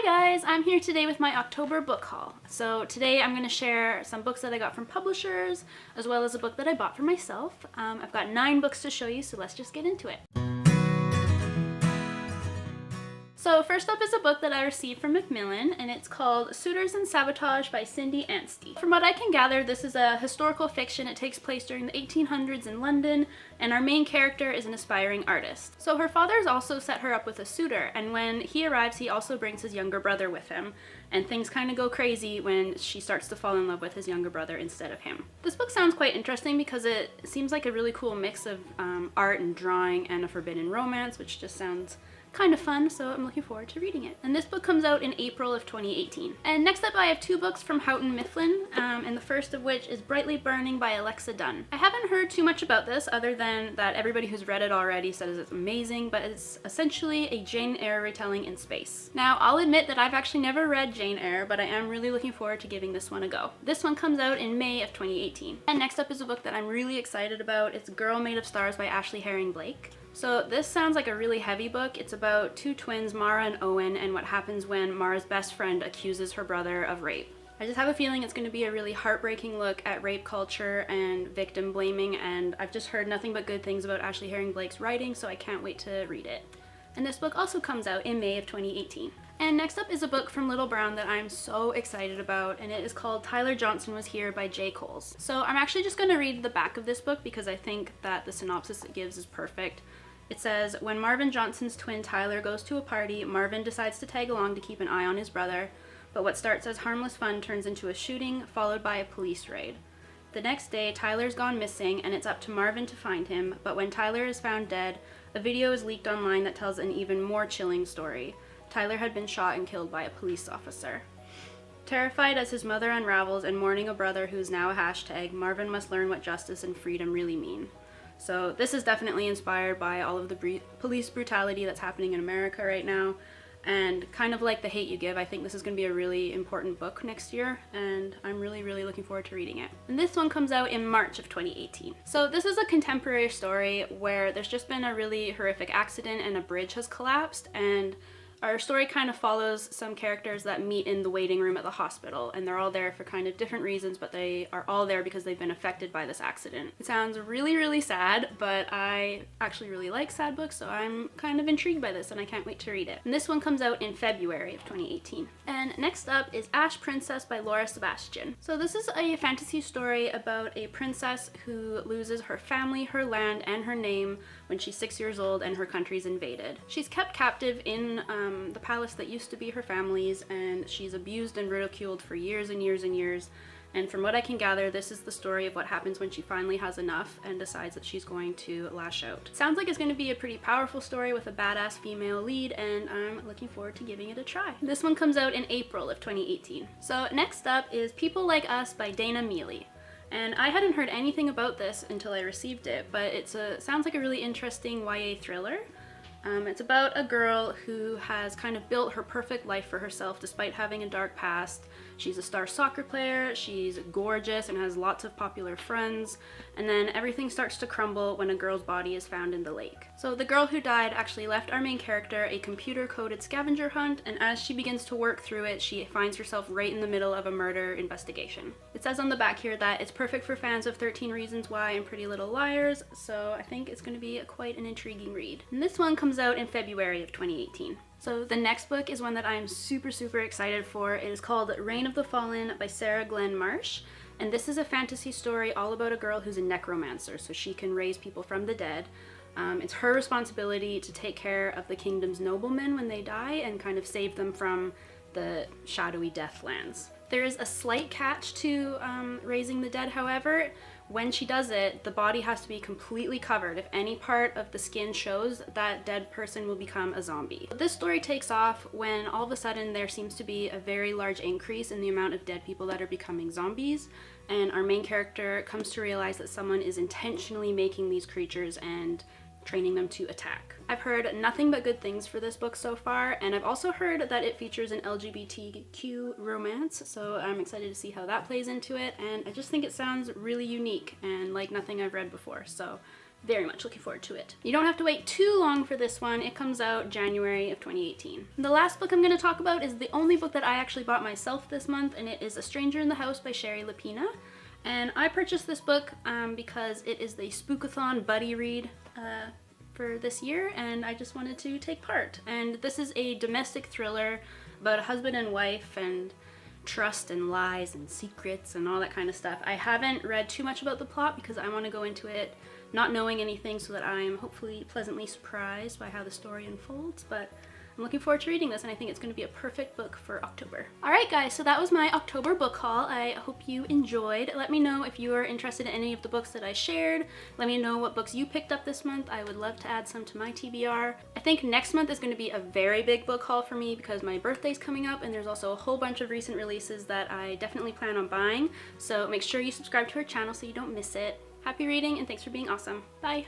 Hi guys, I'm here today with my October book haul. So today I'm going to share some books that I got from publishers, as well as a book that I bought for myself. I've got 9 books to show you, so let's just get into it. So first up is a book that I received from Macmillan, and it's called Suitors and Sabotage by Cindy Anstey. From what I can gather, this is a historical fiction. It takes place during the 1800s in London, and our main character is an aspiring artist. So her father's also set her up with a suitor, and when he arrives, he also brings his younger brother with him, and things kind of go crazy when she starts to fall in love with his younger brother instead of him. This book sounds quite interesting because it seems like a really cool mix of art and drawing and a forbidden romance, which just sounds kind of fun, so I'm looking forward to reading it. And this book comes out in April of 2018. And next up I have 2 books from Houghton Mifflin, and the first of which is Brightly Burning by Alexa Donne. I haven't heard too much about this other than that everybody who's read it already says it's amazing, but it's essentially a Jane Eyre retelling in space. Now, I'll admit that I've actually never read Jane Eyre, but I am really looking forward to giving this one a go. This one comes out in May of 2018. And next up is a book that I'm really excited about. It's Girl Made of Stars by Ashley Herring Blake. So this sounds like a really heavy book. It's about 2 twins, Mara and Owen, and what happens when Mara's best friend accuses her brother of rape. I just have a feeling it's going to be a really heartbreaking look at rape culture and victim blaming, and I've just heard nothing but good things about Ashley Herring Blake's writing, so I can't wait to read it. And this book also comes out in May of 2018. And next up is a book from Little Brown that I'm so excited about, and it is called Tyler Johnson Was Here by J. Coles. So I'm actually just going to read the back of this book because I think that the synopsis it gives is perfect. It says, when Marvin Johnson's twin Tyler goes to a party, Marvin decides to tag along to keep an eye on his brother, but what starts as harmless fun turns into a shooting, followed by a police raid. The next day, Tyler's gone missing, and it's up to Marvin to find him, but when Tyler is found dead, a video is leaked online that tells an even more chilling story. Tyler had been shot and killed by a police officer. Terrified as his mother unravels and mourning a brother who is now a hashtag, Marvin must learn what justice and freedom really mean. So this is definitely inspired by all of the police brutality that's happening in America right now, and kind of like The Hate U Give, I think this is going to be a really important book next year, and I'm really looking forward to reading it. And this one comes out in March of 2018. So this is a contemporary story where there's just been a really horrific accident and a bridge has collapsed, and our story kind of follows some characters that meet in the waiting room at the hospital, and they're all there for kind of different reasons, but they are all there because they've been affected by this accident. It sounds really sad, but I actually really like sad books, so I'm kind of intrigued by this and I can't wait to read it. And this one comes out in February of 2018. And next up is Ash Princess by Laura Sebastian. So this is a fantasy story about a princess who loses her family, her land, and her name when she's 6 years old and her country's invaded. She's kept captive in the palace that used to be her family's, and she's abused and ridiculed for years and years. And from what I can gather, this is the story of what happens when she finally has enough and decides that she's going to lash out. Sounds like it's going to be a pretty powerful story with a badass female lead, and I'm looking forward to giving it a try. This one comes out in April of 2018. So next up is People Like Us by Dana Mele. And I hadn't heard anything about this until I received it, but sounds like a really interesting YA thriller. It's about a girl who has kind of built her perfect life for herself despite having a dark past. She's a star soccer player, she's gorgeous and has lots of popular friends, and then everything starts to crumble when a girl's body is found in the lake. So the girl who died actually left our main character a computer-coded scavenger hunt, and as she begins to work through it, she finds herself right in the middle of a murder investigation. It says on the back here that it's perfect for fans of 13 Reasons Why and Pretty Little Liars, so I think it's going to be quite an intriguing read. And this one comes out in February of 2018. So the next book is one that I'm super excited for. It is called Reign of the Fallen by Sarah Glenn Marsh, and this is a fantasy story all about a girl who's a necromancer, so she can raise people from the dead. It's her responsibility to take care of the kingdom's noblemen when they die and kind of save them from the shadowy Deathlands. There is a slight catch to raising the dead, however. When she does it, the body has to be completely covered. If any part of the skin shows, that dead person will become a zombie. This story takes off when all of a sudden there seems to be a very large increase in the amount of dead people that are becoming zombies, and our main character comes to realize that someone is intentionally making these creatures and training them to attack. I've heard nothing but good things for this book so far, and I've also heard that it features an LGBTQ romance, so I'm excited to see how that plays into it, and I just think it sounds really unique and like nothing I've read before, so very much looking forward to it. You don't have to wait too long for this one. It comes out January of 2018. The last book I'm going to talk about is the only book that I actually bought myself this month, and it is A Stranger in the House by Shari Lapena. And I purchased this book because it is the Spookathon buddy read for this year, and I just wanted to take part. And this is a domestic thriller about a husband and wife and trust and lies and secrets and all that kind of stuff. I haven't read too much about the plot because I want to go into it not knowing anything so that I'm hopefully pleasantly surprised by how the story unfolds, but I'm looking forward to reading this, and I think it's going to be a perfect book for October. Alright guys, so that was my October book haul. I hope you enjoyed. Let me know if you are interested in any of the books that I shared. Let me know what books you picked up this month. I would love to add some to my TBR. I think next month is going to be a very big book haul for me because my birthday's coming up, and there's also a whole bunch of recent releases that I definitely plan on buying. So make sure you subscribe to our channel so you don't miss it. Happy reading, and thanks for being awesome. Bye!